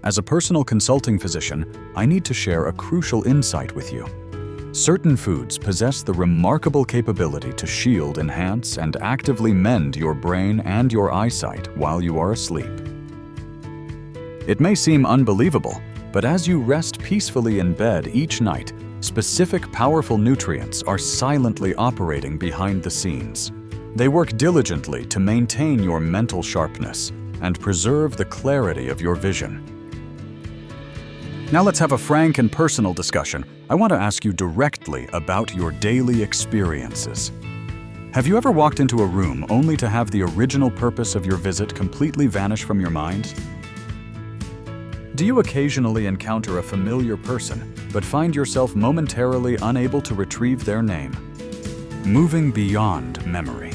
As a personal consulting physician, I need to share a crucial insight with you. Certain foods possess the remarkable capability to shield, enhance, and actively mend your brain and your eyesight while you are asleep. It may seem unbelievable, but as you rest peacefully in bed each night, specific powerful nutrients are silently operating behind the scenes. They work diligently to maintain your mental sharpness and preserve the clarity of your vision. Now let's have a frank and personal discussion. I want to ask you directly about your daily experiences. Have you ever walked into a room only to have the original purpose of your visit completely vanish from your mind? Do you occasionally encounter a familiar person, but find yourself momentarily unable to retrieve their name? Moving beyond memory.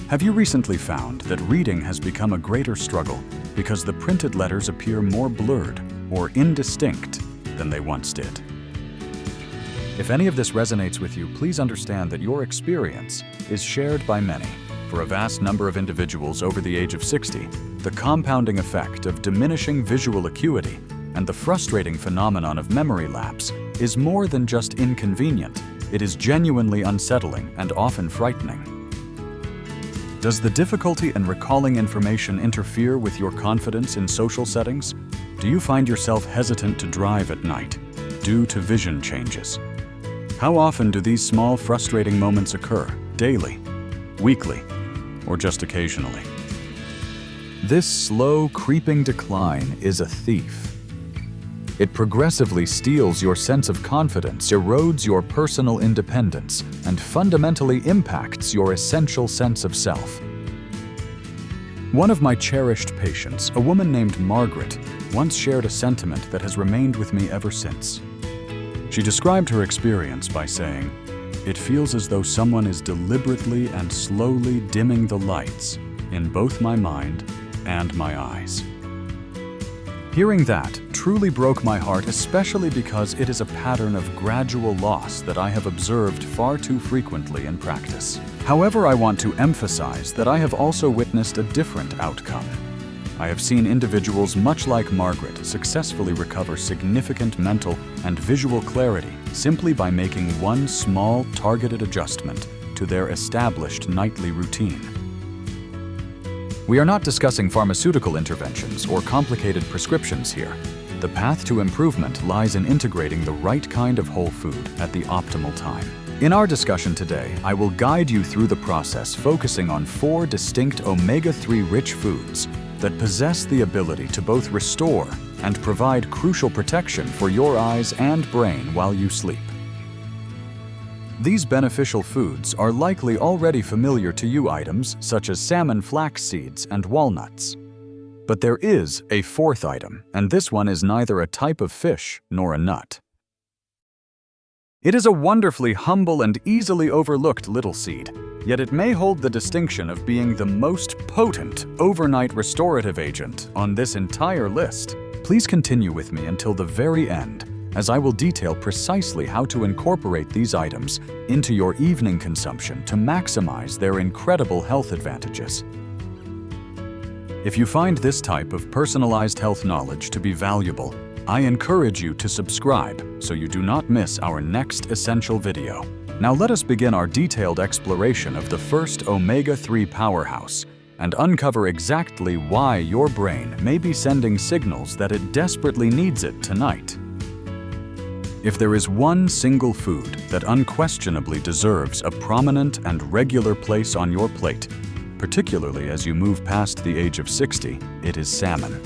Have you recently found that reading has become a greater struggle because the printed letters appear more blurred or indistinct than they once did? If any of this resonates with you, please understand that your experience is shared by many. For a vast number of individuals over the age of 60, the compounding effect of diminishing visual acuity and the frustrating phenomenon of memory lapse is more than just inconvenient. It is genuinely unsettling and often frightening. Does the difficulty in recalling information interfere with your confidence in social settings? Do you find yourself hesitant to drive at night due to vision changes? How often do these small, frustrating moments occur? Daily, weekly, or just occasionally? This slow, creeping decline is a thief. It progressively steals your sense of confidence, erodes your personal independence, and fundamentally impacts your essential sense of self. One of my cherished patients, a woman named Margaret, once shared a sentiment that has remained with me ever since. She described her experience by saying, "It feels as though someone is deliberately and slowly dimming the lights in both my mind and my eyes." Hearing that truly broke my heart, especially because it is a pattern of gradual loss that I have observed far too frequently in practice. However, I want to emphasize that I have also witnessed a different outcome. I have seen individuals much like Margaret successfully recover significant mental and visual clarity simply by making one small, targeted adjustment to their established nightly routine. We are not discussing pharmaceutical interventions or complicated prescriptions here. The path to improvement lies in integrating the right kind of whole food at the optimal time. In our discussion today, I will guide you through the process, focusing on 4 distinct omega-3 rich foods that possess the ability to both restore and provide crucial protection for your eyes and brain while you sleep. These beneficial foods are likely already familiar to you, items such as salmon, flax seeds, and walnuts. But there is a 4th item, and this one is neither a type of fish nor a nut. It is a wonderfully humble and easily overlooked little seed, yet it may hold the distinction of being the most potent overnight restorative agent on this entire list. Please continue with me until the very end, as I will detail precisely how to incorporate these items into your evening consumption to maximize their incredible health advantages. If you find this type of personalized health knowledge to be valuable, I encourage you to subscribe so you do not miss our next essential video. Now let us begin our detailed exploration of the first omega-3 powerhouse and uncover exactly why your brain may be sending signals that it desperately needs it tonight. If there is one single food that unquestionably deserves a prominent and regular place on your plate, particularly as you move past the age of 60, it is salmon.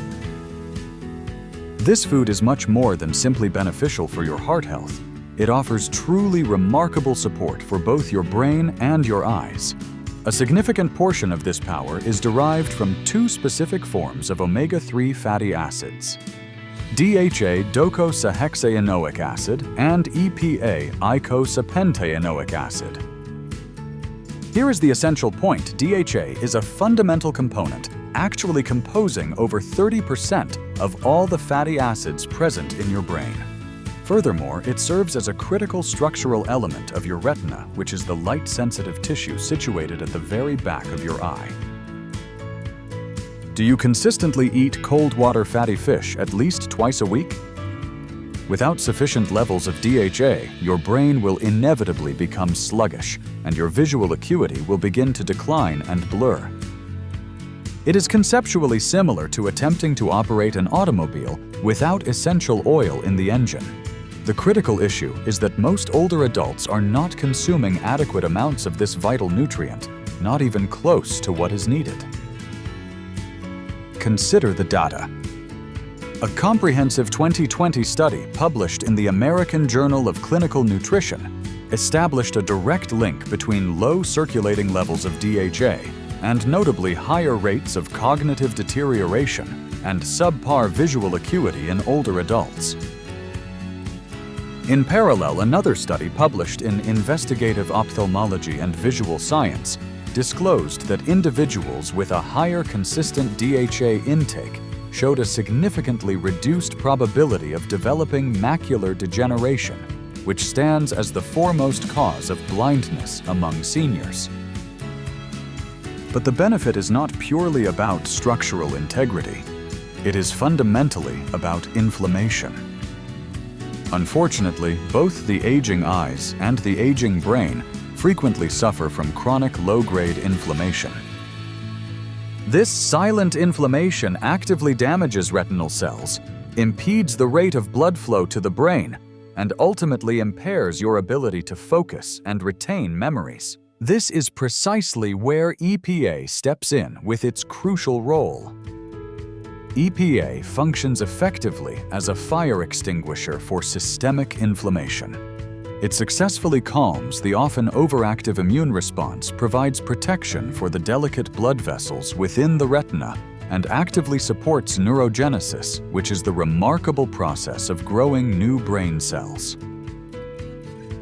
This food is much more than simply beneficial for your heart health. It offers truly remarkable support for both your brain and your eyes. A significant portion of this power is derived from 2 specific forms of omega-3 fatty acids: DHA docosahexaenoic acid and EPA icosapentaenoic acid. Here is the essential point. DHA is a fundamental component, actually composing over 30% of all the fatty acids present in your brain. Furthermore, it serves as a critical structural element of your retina, which is the light-sensitive tissue situated at the very back of your eye. Do you consistently eat cold water fatty fish at least twice a week? Without sufficient levels of DHA, your brain will inevitably become sluggish, and your visual acuity will begin to decline and blur. It is conceptually similar to attempting to operate an automobile without essential oil in the engine. The critical issue is that most older adults are not consuming adequate amounts of this vital nutrient, not even close to what is needed. Consider the data. A comprehensive 2020 study published in the American Journal of Clinical Nutrition established a direct link between low circulating levels of DHA and notably higher rates of cognitive deterioration and subpar visual acuity in older adults. In parallel, another study published in Investigative Ophthalmology and Visual Science disclosed that individuals with a higher consistent DHA intake showed a significantly reduced probability of developing macular degeneration, which stands as the foremost cause of blindness among seniors. But the benefit is not purely about structural integrity. It is fundamentally about inflammation. Unfortunately, both the aging eyes and the aging brain frequently suffer from chronic low-grade inflammation. This silent inflammation actively damages retinal cells, impedes the rate of blood flow to the brain, and ultimately impairs your ability to focus and retain memories. This is precisely where EPA steps in with its crucial role. EPA functions effectively as a fire extinguisher for systemic inflammation. It successfully calms the often overactive immune response, provides protection for the delicate blood vessels within the retina, and actively supports neurogenesis, which is the remarkable process of growing new brain cells.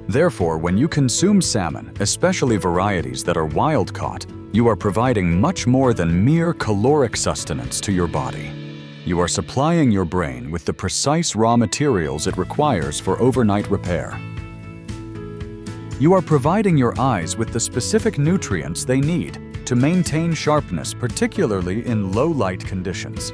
Therefore, when you consume salmon, especially varieties that are wild-caught, you are providing much more than mere caloric sustenance to your body. You are supplying your brain with the precise raw materials it requires for overnight repair. You are providing your eyes with the specific nutrients they need to maintain sharpness, particularly in low-light conditions.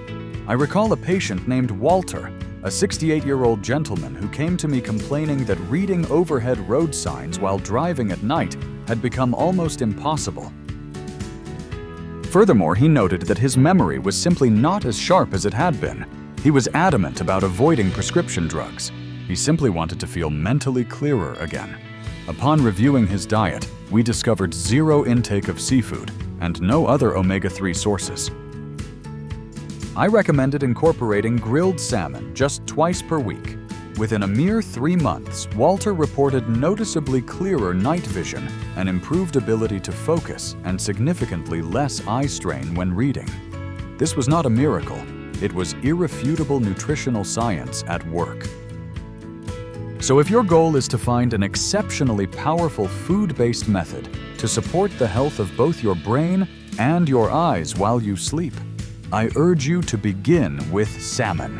I recall a patient named Walter, a 68-year-old gentleman who came to me complaining that reading overhead road signs while driving at night had become almost impossible. Furthermore, he noted that his memory was simply not as sharp as it had been. He was adamant about avoiding prescription drugs. He simply wanted to feel mentally clearer again. Upon reviewing his diet, we discovered zero intake of seafood and no other omega-3 sources. I recommended incorporating grilled salmon just twice per week. Within a mere 3 months, Walter reported noticeably clearer night vision, an improved ability to focus, and significantly less eye strain when reading. This was not a miracle. It was irrefutable nutritional science at work. So if your goal is to find an exceptionally powerful food-based method to support the health of both your brain and your eyes while you sleep, I urge you to begin with salmon.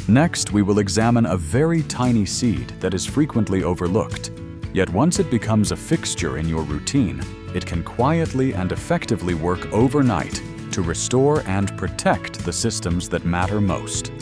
Next, we will examine a very tiny seed that is frequently overlooked. Yet once it becomes a fixture in your routine, it can quietly and effectively work overnight to restore and protect the systems that matter most.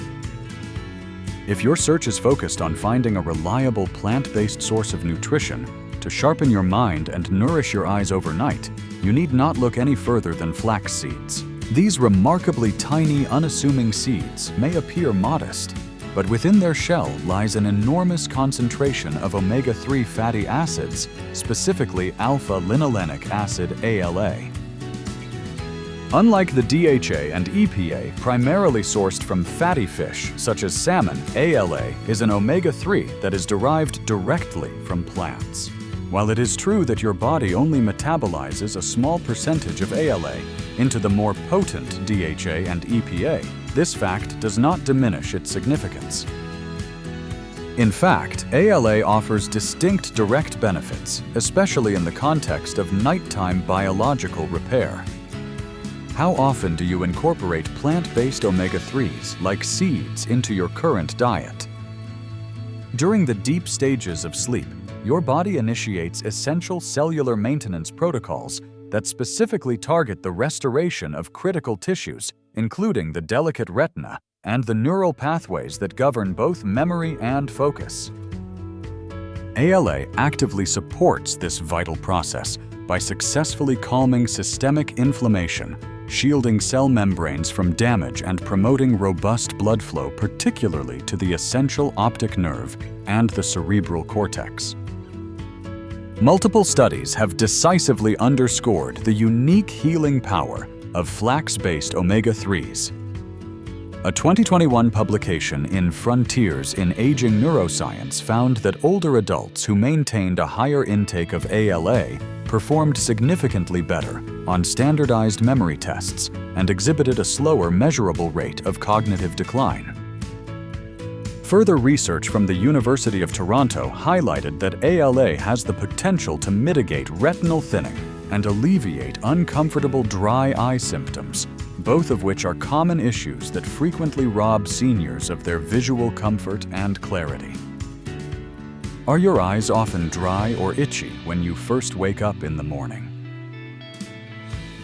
If your search is focused on finding a reliable plant-based source of nutrition to sharpen your mind and nourish your eyes overnight, you need not look any further than flax seeds. These remarkably tiny, unassuming seeds may appear modest, but within their shell lies an enormous concentration of omega-3 fatty acids, specifically alpha-linolenic acid ALA. Unlike the DHA and EPA primarily sourced from fatty fish such as salmon, ALA is an omega-3 that is derived directly from plants. While it is true that your body only metabolizes a small percentage of ALA into the more potent DHA and EPA, this fact does not diminish its significance. In fact, ALA offers distinct direct benefits, especially in the context of nighttime biological repair. How often do you incorporate plant-based omega-3s like seeds into your current diet? During the deep stages of sleep, your body initiates essential cellular maintenance protocols that specifically target the restoration of critical tissues, including the delicate retina and the neural pathways that govern both memory and focus. ALA actively supports this vital process by successfully calming systemic inflammation, shielding cell membranes from damage and promoting robust blood flow, particularly to the essential optic nerve and the cerebral cortex. Multiple studies have decisively underscored the unique healing power of flax-based omega-3s. A 2021 publication in Frontiers in Aging Neuroscience found that older adults who maintained a higher intake of ALA performed significantly better on standardized memory tests and exhibited a slower measurable rate of cognitive decline. Further research from the University of Toronto highlighted that ALA has the potential to mitigate retinal thinning and alleviate uncomfortable dry eye symptoms, both of which are common issues that frequently rob seniors of their visual comfort and clarity. Are your eyes often dry or itchy when you first wake up in the morning?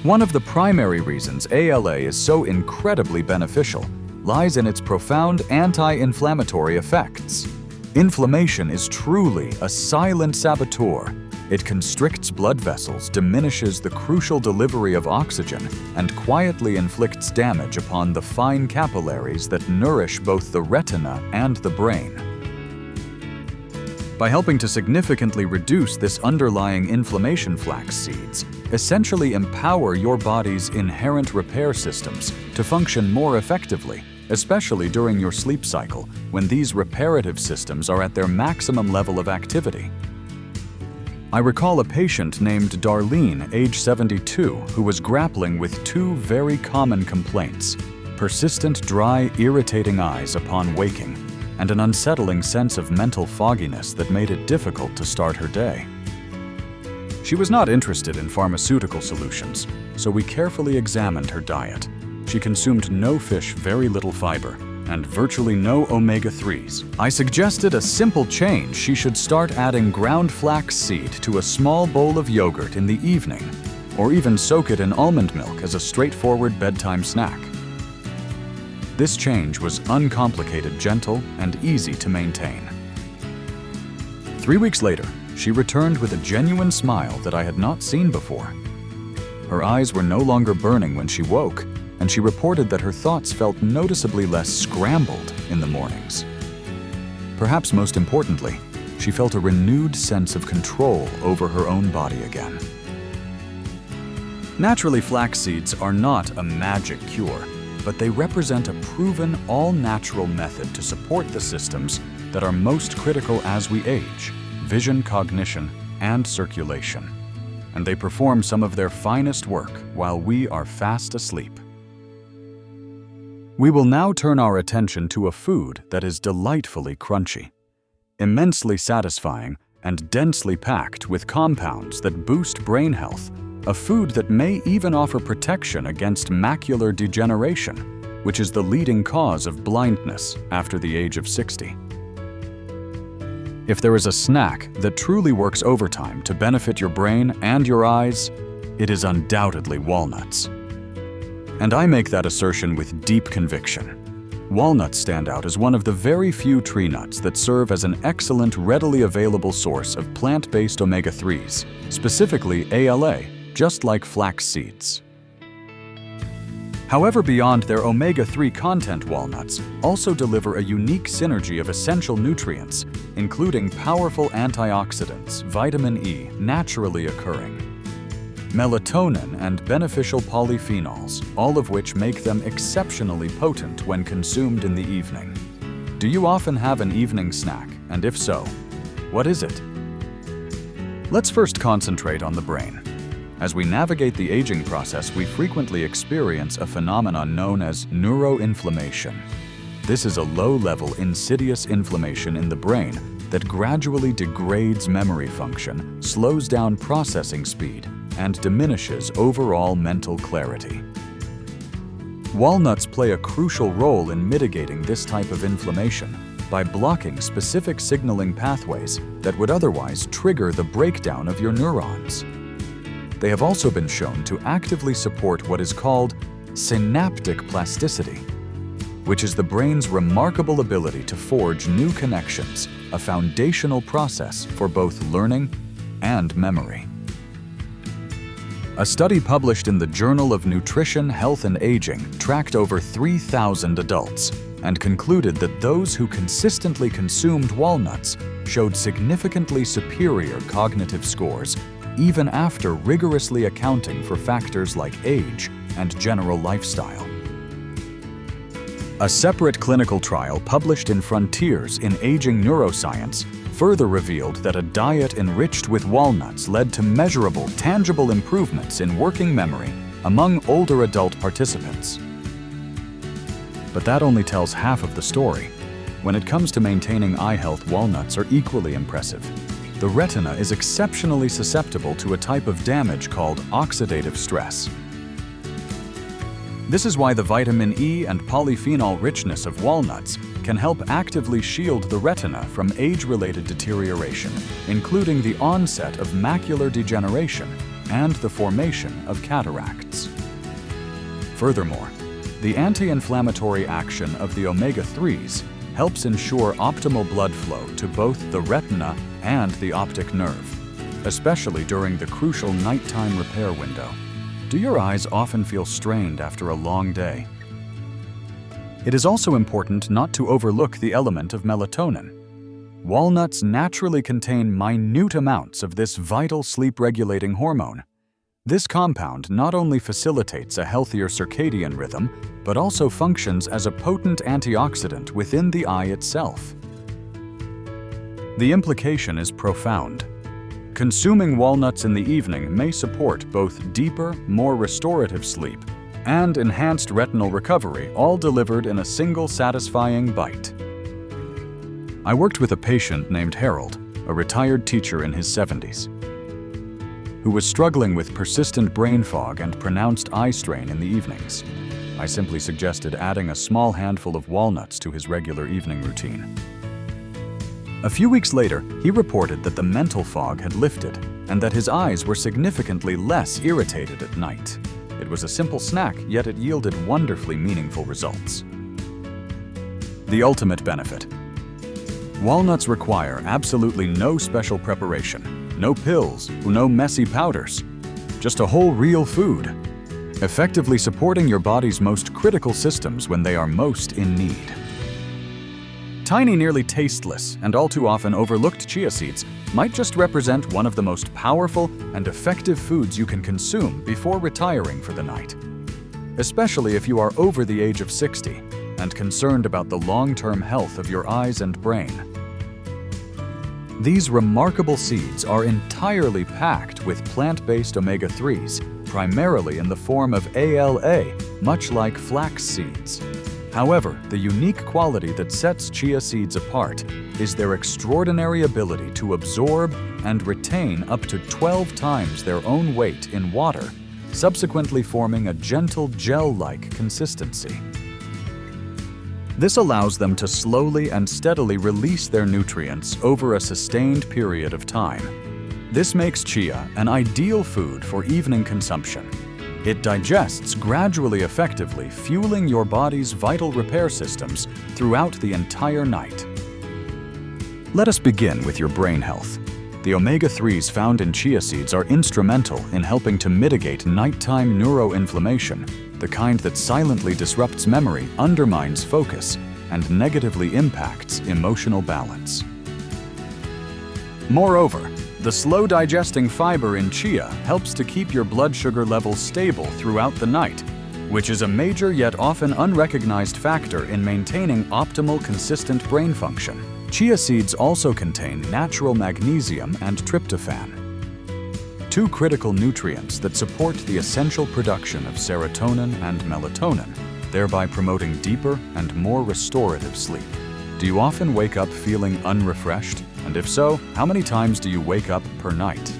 One of the primary reasons ALA is so incredibly beneficial lies in its profound anti-inflammatory effects. Inflammation is truly a silent saboteur. It constricts blood vessels, diminishes the crucial delivery of oxygen, and quietly inflicts damage upon the fine capillaries that nourish both the retina and the brain. By helping to significantly reduce this underlying inflammation, flax seeds essentially empower your body's inherent repair systems to function more effectively, especially during your sleep cycle, when these reparative systems are at their maximum level of activity. I recall a patient named Darlene, age 72, who was grappling with two very common complaints: persistent dry, irritating eyes upon waking, and an unsettling sense of mental fogginess that made it difficult to start her day. She was not interested in pharmaceutical solutions, so we carefully examined her diet. She consumed no fish, very little fiber, and virtually no omega-3s. I suggested a simple change. She should start adding ground flax seed to a small bowl of yogurt in the evening, or even soak it in almond milk as a straightforward bedtime snack. This change was uncomplicated, gentle, and easy to maintain. 3 weeks later, she returned with a genuine smile that I had not seen before. Her eyes were no longer burning when she woke, and she reported that her thoughts felt noticeably less scrambled in the mornings. Perhaps most importantly, she felt a renewed sense of control over her own body again. Naturally, flax seeds are not a magic cure, but they represent a proven, all-natural method to support the systems that are most critical as we age: vision, cognition, and circulation. And they perform some of their finest work while we are fast asleep. We will now turn our attention to a food that is delightfully crunchy, immensely satisfying, and densely packed with compounds that boost brain health, a food that may even offer protection against macular degeneration, which is the leading cause of blindness after the age of 60. If there is a snack that truly works overtime to benefit your brain and your eyes, it is undoubtedly walnuts. And I make that assertion with deep conviction. Walnuts stand out as one of the very few tree nuts that serve as an excellent, readily available source of plant-based omega-3s, specifically ALA, just like flax seeds. However, beyond their omega-3 content, walnuts also deliver a unique synergy of essential nutrients, including powerful antioxidants, vitamin E, naturally occurring, melatonin, and beneficial polyphenols, all of which make them exceptionally potent when consumed in the evening. Do you often have an evening snack? And if so, what is it? Let's first concentrate on the brain. As we navigate the aging process, we frequently experience a phenomenon known as neuroinflammation. This is a low-level, insidious inflammation in the brain that gradually degrades memory function, slows down processing speed, and diminishes overall mental clarity. Walnuts play a crucial role in mitigating this type of inflammation by blocking specific signaling pathways that would otherwise trigger the breakdown of your neurons. They have also been shown to actively support what is called synaptic plasticity, which is the brain's remarkable ability to forge new connections, a foundational process for both learning and memory. A study published in the Journal of Nutrition, Health and Aging tracked over 3,000 adults and concluded that those who consistently consumed walnuts showed significantly superior cognitive scores, even after rigorously accounting for factors like age and general lifestyle. A separate clinical trial published in Frontiers in Aging Neuroscience further revealed that a diet enriched with walnuts led to measurable, tangible improvements in working memory among older adult participants. But that only tells half of the story. When it comes to maintaining eye health, walnuts are equally impressive. The retina is exceptionally susceptible to a type of damage called oxidative stress. This is why the vitamin E and polyphenol richness of walnuts can help actively shield the retina from age-related deterioration, including the onset of macular degeneration and the formation of cataracts. Furthermore, the anti-inflammatory action of the omega-3s helps ensure optimal blood flow to both the retina and the optic nerve, especially during the crucial nighttime repair window. Do your eyes often feel strained after a long day? It is also important not to overlook the element of melatonin. Walnuts naturally contain minute amounts of this vital sleep-regulating hormone. This compound not only facilitates a healthier circadian rhythm, but also functions as a potent antioxidant within the eye itself. The implication is profound. Consuming walnuts in the evening may support both deeper, more restorative sleep and enhanced retinal recovery, all delivered in a single satisfying bite. I worked with a patient named Harold, a retired teacher in his 70s, who was struggling with persistent brain fog and pronounced eye strain in the evenings. I simply suggested adding a small handful of walnuts to his regular evening routine. A few weeks later, he reported that the mental fog had lifted and that his eyes were significantly less irritated at night. It was a simple snack, yet it yielded wonderfully meaningful results. The ultimate benefit. Walnuts require absolutely no special preparation, no pills, no messy powders, just a whole real food, effectively supporting your body's most critical systems when they are most in need. Tiny, nearly tasteless, and all too often overlooked chia seeds might just represent one of the most powerful and effective foods you can consume before retiring for the night. Especially if you are over the age of 60 and concerned about the long-term health of your eyes and brain. These remarkable seeds are entirely packed with plant-based omega-3s, primarily in the form of ALA, much like flax seeds. However, the unique quality that sets chia seeds apart is their extraordinary ability to absorb and retain up to 12 times their own weight in water, subsequently forming a gentle gel-like consistency. This allows them to slowly and steadily release their nutrients over a sustained period of time. This makes chia an ideal food for evening consumption. It digests gradually effectively, fueling your body's vital repair systems throughout the entire night. Let us begin with your brain health. The omega-3s found in chia seeds are instrumental in helping to mitigate nighttime neuroinflammation, the kind that silently disrupts memory, undermines focus, and negatively impacts emotional balance. Moreover, the slow-digesting fiber in chia helps to keep your blood sugar levels stable throughout the night, which is a major yet often unrecognized factor in maintaining optimal, consistent brain function. Chia seeds also contain natural magnesium and tryptophan, two critical nutrients that support the essential production of serotonin and melatonin, thereby promoting deeper and more restorative sleep. Do you often wake up feeling unrefreshed? And if so, how many times do you wake up per night?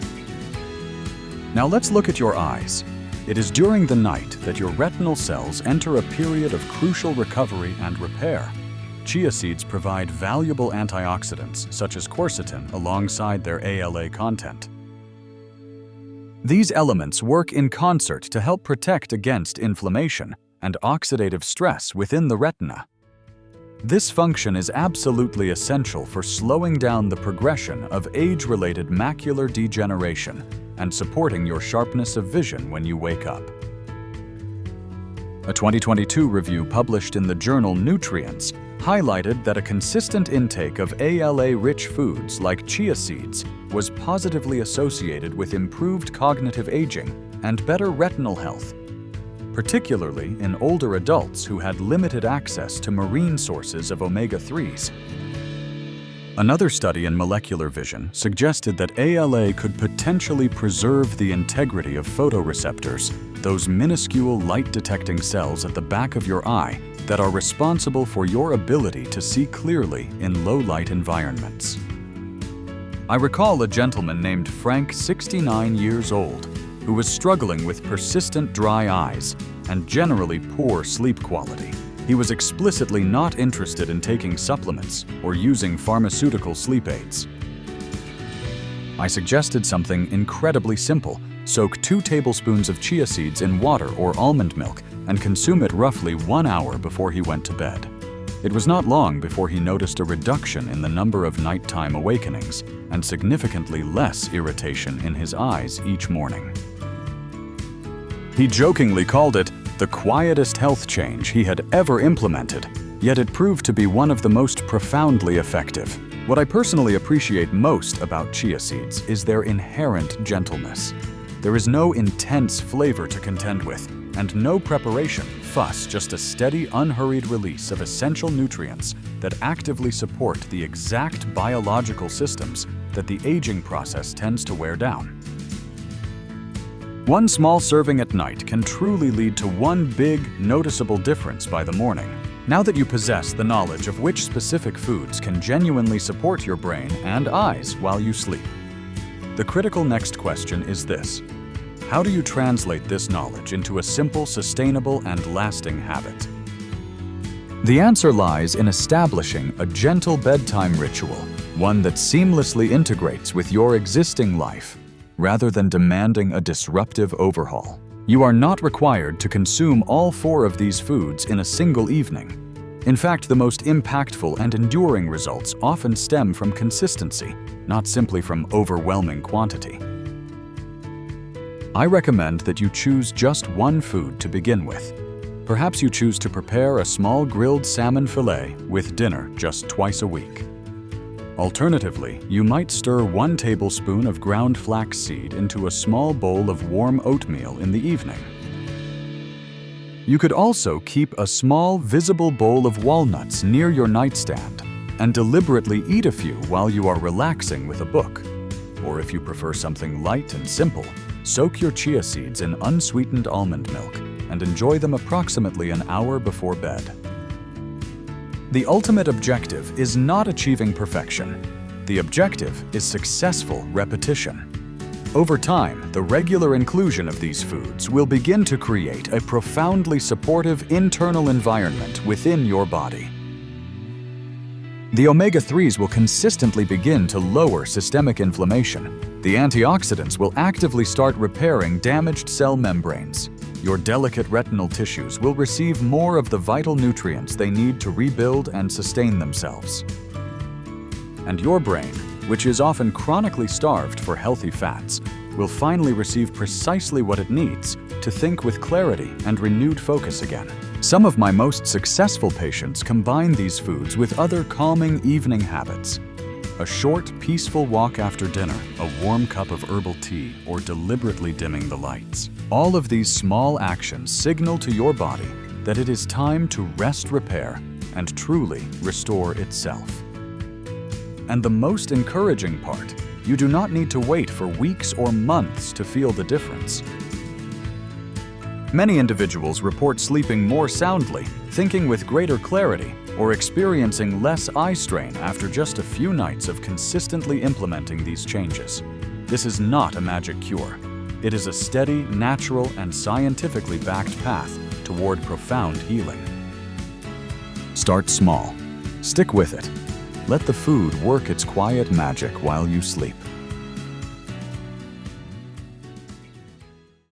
Now let's look at your eyes. It is during the night that your retinal cells enter a period of crucial recovery and repair. Chia seeds provide valuable antioxidants such as quercetin alongside their ALA content. These elements work in concert to help protect against inflammation and oxidative stress within the retina. This function is absolutely essential for slowing down the progression of age-related macular degeneration and supporting your sharpness of vision when you wake up. A 2022 review published in the journal Nutrients highlighted that a consistent intake of ALA-rich foods like chia seeds was positively associated with improved cognitive aging and better retinal health, particularly in older adults who had limited access to marine sources of omega-3s. Another study in molecular vision suggested that ALA could potentially preserve the integrity of photoreceptors, those minuscule light-detecting cells at the back of your eye that are responsible for your ability to see clearly in low-light environments. I recall a gentleman named Frank, 69 years old, who was struggling with persistent dry eyes and generally poor sleep quality. He was explicitly not interested in taking supplements or using pharmaceutical sleep aids. I suggested something incredibly simple. Soak 2 tablespoons of chia seeds in water or almond milk and consume it roughly 1 hour before he went to bed. It was not long before he noticed a reduction in the number of nighttime awakenings and significantly less irritation in his eyes each morning. He jokingly called it the quietest health change he had ever implemented, yet it proved to be one of the most profoundly effective. What I personally appreciate most about chia seeds is their inherent gentleness. There is no intense flavor to contend with, and no preparation, fuss, just a steady, unhurried release of essential nutrients that actively support the exact biological systems that the aging process tends to wear down. One small serving at night can truly lead to one big, noticeable difference by the morning. Now that you possess the knowledge of which specific foods can genuinely support your brain and eyes while you sleep, the critical next question is this: how do you translate this knowledge into a simple, sustainable, and lasting habit? The answer lies in establishing a gentle bedtime ritual, one that seamlessly integrates with your existing life, rather than demanding a disruptive overhaul. You are not required to consume all 4 of these foods in a single evening. In fact, the most impactful and enduring results often stem from consistency, not simply from overwhelming quantity. I recommend that you choose just one food to begin with. Perhaps you choose to prepare a small grilled salmon fillet with dinner just twice a week. Alternatively, you might stir 1 tablespoon of ground flax seed into a small bowl of warm oatmeal in the evening. You could also keep a small, visible bowl of walnuts near your nightstand and deliberately eat a few while you are relaxing with a book. Or if you prefer something light and simple, soak your chia seeds in unsweetened almond milk and enjoy them approximately an hour before bed. The ultimate objective is not achieving perfection. The objective is successful repetition. Over time, the regular inclusion of these foods will begin to create a profoundly supportive internal environment within your body. The omega-3s will consistently begin to lower systemic inflammation. The antioxidants will actively start repairing damaged cell membranes. Your delicate retinal tissues will receive more of the vital nutrients they need to rebuild and sustain themselves. And your brain, which is often chronically starved for healthy fats, will finally receive precisely what it needs to think with clarity and renewed focus again. Some of my most successful patients combine these foods with other calming evening habits. A short, peaceful walk after dinner, a warm cup of herbal tea, or deliberately dimming the lights. All of these small actions signal to your body that it is time to rest, repair, and truly restore itself. And the most encouraging part, you do not need to wait for weeks or months to feel the difference. Many individuals report sleeping more soundly, thinking with greater clarity, or experiencing less eye strain after just a few nights of consistently implementing these changes. This is not a magic cure. It is a steady, natural, and scientifically backed path toward profound healing. Start small. Stick with it. Let the food work its quiet magic while you sleep.